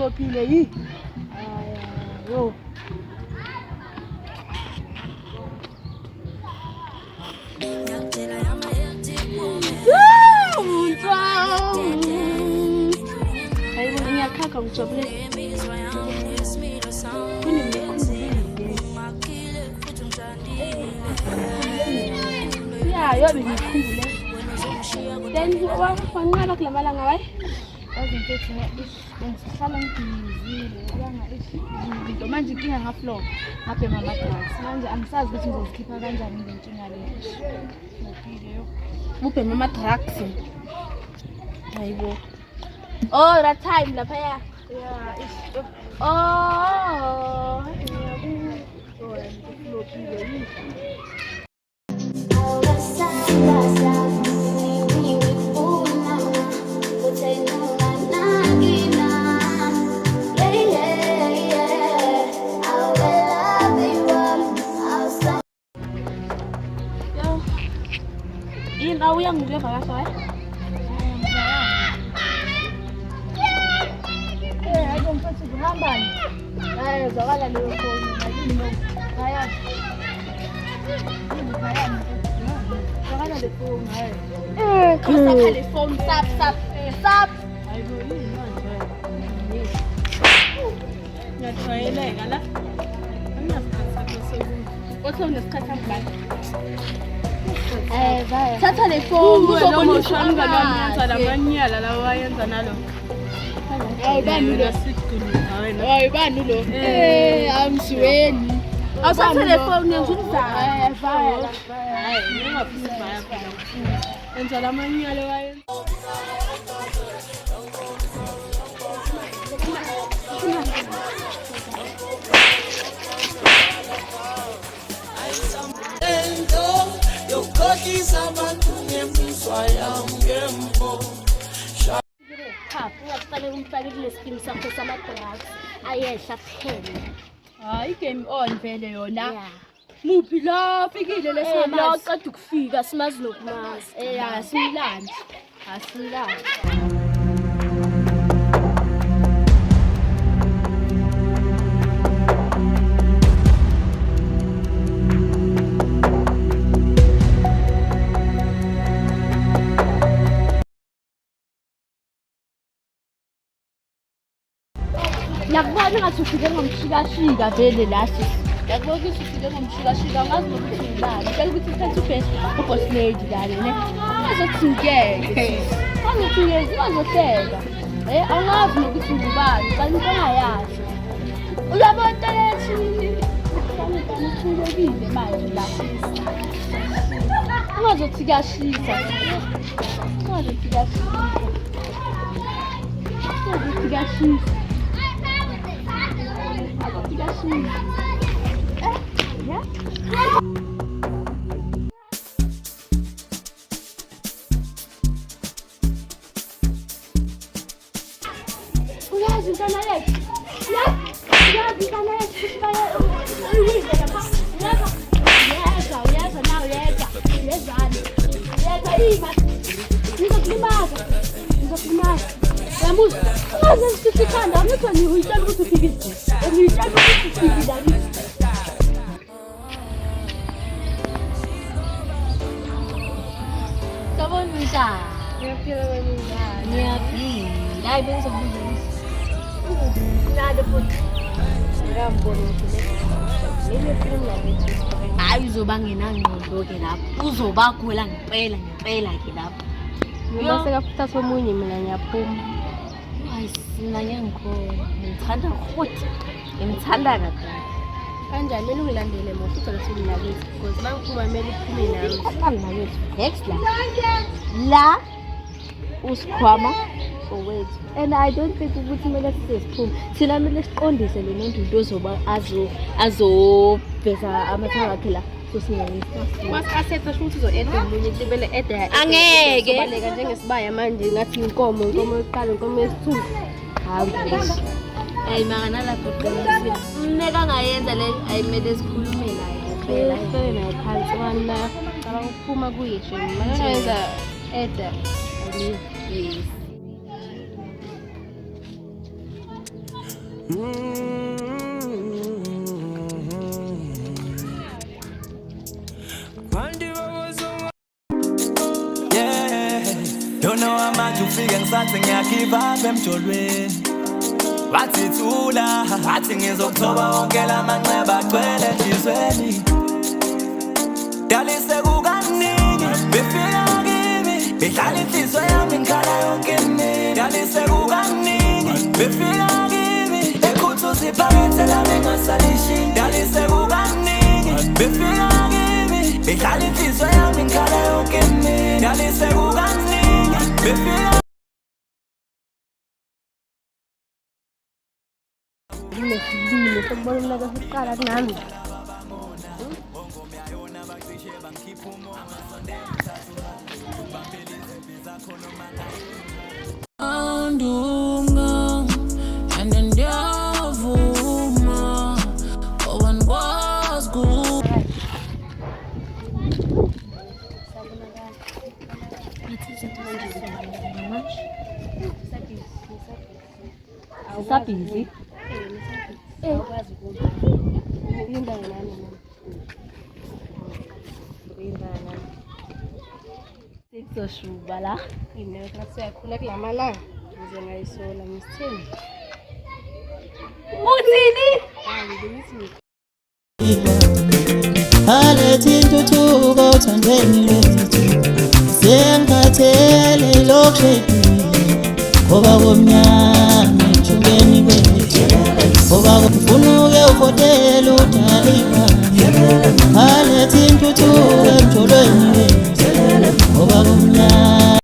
floppile yi. Yo. Ngiyakhala ngijabule. Ya, yo bengikhumbule. Then wanqaba kula malanga wayi. Azimfethi bengihlala ngibizile yanga into manje inkinga ngaflow ngabhema ama-drugs manje angisazi ukuthi ngizozikhipha kanjani ngenkinga le. Ubhema ama-drugs. Hayibo. Oh, that time lapha ya. Yeah, oh. Tahu yang dia bahasa ayo jumpa sebentar. Janganlah lupa lagi no. Kaya. Janganlah lupa. Kau telefon sap. Ayo ini. Ya try lagi kan lah. Anak sap. Otho nesikhathi ambani. Thatha le phone uzobona ushanga namiyenza lamanyala lawa wayenza nalo. Bani lo sikuni hayi bani lo amsiweni awusatha le phone yenza umzala vaya hayi ngingafisi vaya phela yenza lamanyala wayenza abantu ngemizwa yami ngemvo ungaqale umfake kule skin sakho sama-drugs ayehla phela hayi game on vele yona muphi la fikile lesona qeda ukufika simazi nokumazi asimlandi Yakubona ngathi ufike ngomshikashika vele lathi. Yakubona ukuthi ufike ngomshikashika ngazi nokuthi ngilani. Ngicela ukuthi uthathe ubhesi uboss lady lana ne. Azothingeke. Angithi uzohleka. Angazi nokuthi ngubani, kanti angayazi. Uyabona lethi. Ngithulekile manje la. Ungazothikashisa. Hayi uzoba ngenangqondo ke lapho uzobagwela ngempela ke lapho noma sekafutha somunye mina ngiyaphuma hayi sina ngiyakhona ngithanda ukuthi ngimthanda kakhulu kanjani mina ungilandele mo futhi asinginakezi because mangiphuma kumele uphume nami akanginakezi next la usikhwama owethu and I don't think ukuthi kumele sisiphume thina kumele siqondise le nonto ozoba azoveza amathanga akhe la Mas-asetha futhi uzo-edda omunye kubele edda angeke sobaleka njengesibaya manje ngathi inkomo yokuqala inkomo yesithupha hayi manga nalapho qinisile mneka angayenza le ayimele sikhulume naye phela ayifike naye phansi wala qala ukuphuma kuyisho manje yenza edda yes Don't know how much you feel and something I give up emjolweni wathithula wathi ngizokuthoba wonke lamanxeba agcwele enhlizweni dalise kukaningi befika kimi behlala inhliziyo yami ngikhala yonke imini dalise kukaningi befika kimi ekhuthuza iphakethe lami ngasalishi dalise kukaningi befika kimi behlala inhliziyo yami ngikhala yonke imini dalise kukaningi befika Lile sekubona ukuqala kunami. Andunga and then Yavuma when was good. Busy. Sexoshuba la Ineweka siyakhula kulamalanga ukuze ngayisola ngisithini. Uthini? Alethi intuthuko uthandweni lwethu sengikhathele lokushedile ngoba komnyama ejubeni bethu ngoba kufunuke ufotele udalima alethi intuthuko